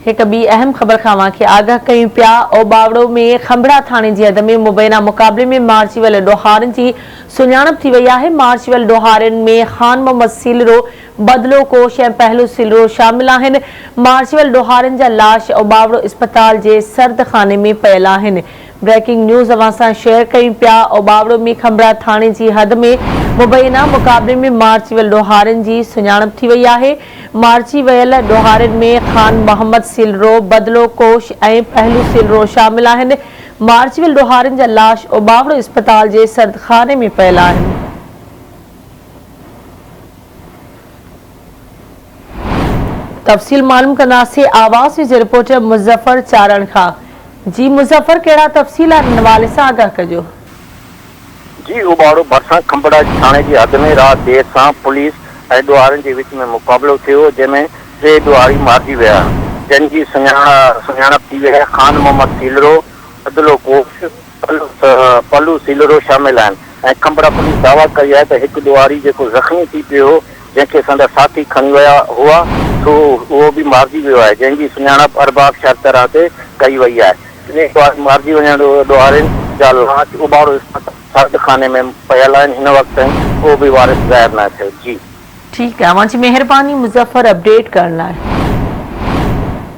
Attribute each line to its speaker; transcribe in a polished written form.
Speaker 1: एक ॿी अहम ख़बर खां खे आगाह कयूं पिया। ओबावड़ो में खंबड़ा थाने जी हद में मुबैना मुक़ाबले में मार्ची वाले ॾोहारनि जी सुञाणप थी वई आहे। मार्ची वाले ॾोहारनि में ख़ान मोहम्मद सिलरो, बदलो कोश ऐं पहलू सिलरो शामिल आहिनि। मार्ची वाले ॾोहारनि जा लाश ओबावड़ो इस्पताल जे सर्द खाने में पयल आहिनि। ब्रेकिंग न्यूज़ अवां सां शेयर कयूं पिया। ओबावड़ो में खंबड़ा थाने जी हद में मुबैना मुक़ाबले में मार्ची वाले ॾोहारनि जी सुञाणप थी वई आहे। मार्ची वयल ॾोहारनि में ख़ान मोहम्मद सिलरो, बदलो कोश ऐं पहलू सिलरो शामिल आहिनि। मार्ची वाले ॾोहारनि जा लाश ओबावड़ो इस्पताल जे सर्दखाने में पयल आहिनि। तफ़सील मालूम कंदासीं आवाज़ जे रिपोर्टर मुज़फ़र चारण खां। जी मुज़फ़र, कहिड़ा तफ़सील हिन हवाले सां आगाह कजो।
Speaker 2: जी, ओबावड़ो भरिसां खंबड़ा थाने जी हद में रात देर सां पुलिस ऐं ॾोहारनि जे विच में मुक़ाबलो थियो, जंहिंमें 3 ॾोहारी मारिजी विया, जंहिंजी सुञाणप थी वई आहे। ख़ान मोहम्मद सिलरो, बदलो कोश, पलू सिलरो शामिल आहिनि। ऐं खंबड़ा पुलिस दावा कई आहे त हिकु ॾोहारी जेको ज़ख़्मी थी पियो हो, जंहिंखे संदसि साथी खणी विया हुआ, सो उहो बि मारिजी वियो आहे, जंहिंजी सुञाणप अरबाब शर्तरा ते कई वई आहे। मारिजी वञण ॾोहारनि जा लाश ओबावड़ो सर्द खाने में पयल आहिनि। हिन वक़्त ताईं को बि वारिस ज़ाहिर न थियो। जी
Speaker 1: ठीकु आहे, मुंहिंजी महिरबानी मुज़फ़र अपडेट करण लाइ।